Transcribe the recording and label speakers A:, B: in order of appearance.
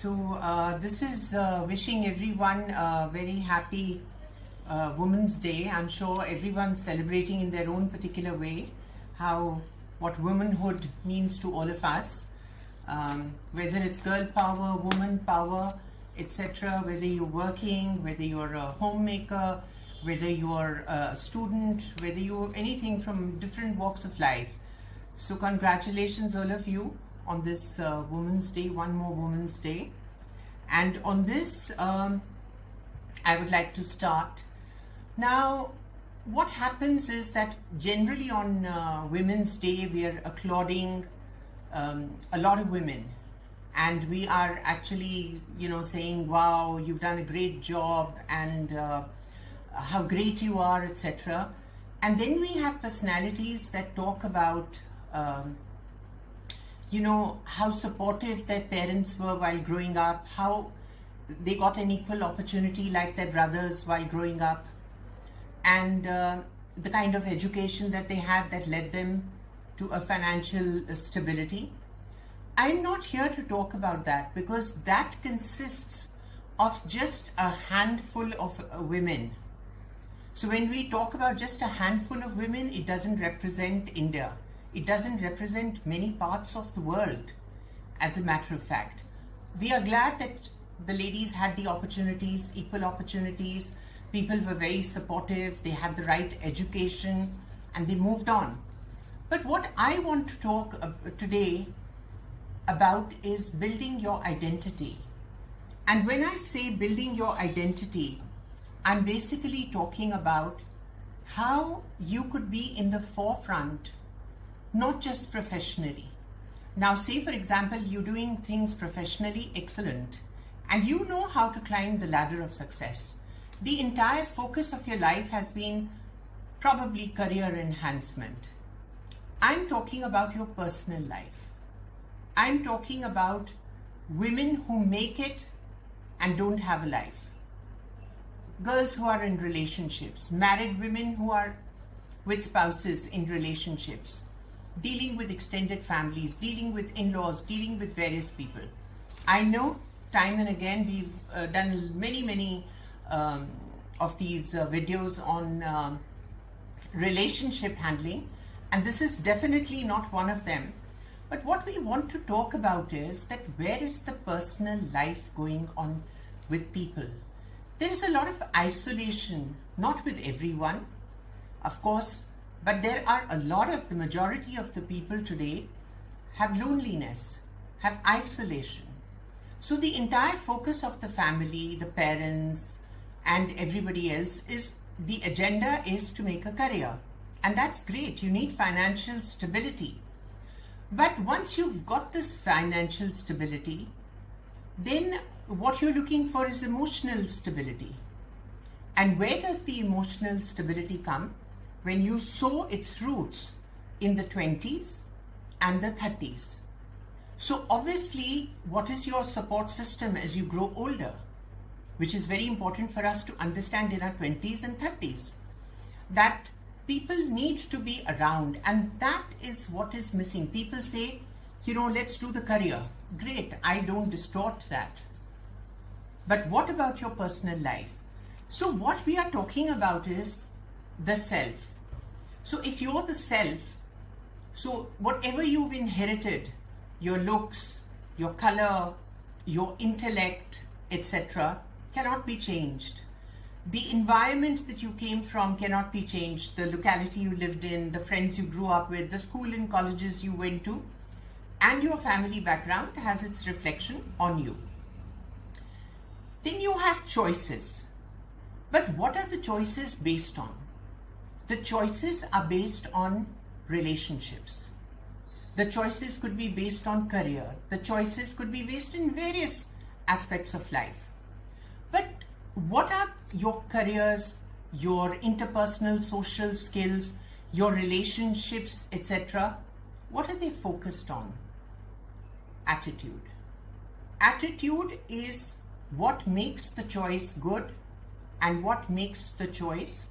A: This is wishing everyone a very happy Women's Day. I'm sure everyone's celebrating in their own particular way what womanhood means to all of us, whether it's girl power, woman power, etc. Whether you're working, whether you're a homemaker, whether you're a student, whether you're anything from different walks of life. So congratulations all of you on this Women's Day, one more Women's Day. And on this, I would like to start. Now, what happens is that generally on Women's Day, we are applauding a lot of women. And we are actually, saying, wow, you've done a great job and how great you are, etc. And then we have personalities that talk about how supportive their parents were while growing up, how they got an equal opportunity like their brothers while growing up, and the kind of education that they had that led them to a financial stability. I'm not here to talk about that because that consists of just a handful of women. So when we talk about just a handful of women, it doesn't represent India. It doesn't represent many parts of the world, as a matter of fact. We are glad that the ladies had the opportunities, equal opportunities. People were very supportive. They had the right education and they moved on. But what I want to talk today about is building your identity. And when I say building your identity, I'm basically talking about how you could be in the forefront, not just professionally. Now, say for example, you're doing things professionally excellent and you know how to climb the ladder of success. The entire focus of your life has been probably career enhancement. I'm talking about your personal life. I'm talking about women who make it and don't have a life. Girls who are in relationships, married women who are with spouses in relationships, dealing with extended families, dealing with in-laws, dealing with various people. I know time and again we've done many of these videos on relationship handling, and this is definitely not one of them. But what we want to talk about is that where is the personal life going on with people? There is a lot of isolation, not with everyone, of course, but there are the majority of the people today have loneliness, have isolation. So the entire focus of the family, the parents, and everybody else is the agenda is to make a career. And that's great. You need financial stability. But once you've got this financial stability, then what you're looking for is emotional stability. And where does the emotional stability come? When you sow its roots in the 20s and the 30s. So obviously, what is your support system as you grow older? Which is very important for us to understand in our 20s and 30s. That people need to be around, and that is what is missing. People say, let's do the career. Great, I don't distort that. But what about your personal life? So what we are talking about is the self. So if you're the self, so whatever you've inherited, your looks, your color, your intellect, etc., cannot be changed. The environment that you came from cannot be changed. The locality you lived in, the friends you grew up with, the school and colleges you went to, and your family background has its reflection on you. Then you have choices. But what are the choices based on? The choices are based on relationships. The choices could be based on career. The choices could be based in various aspects of life. But what are your careers, your interpersonal social skills, your relationships, etc.? What are they focused on? Attitude. Attitude is what makes the choice good and what makes the choice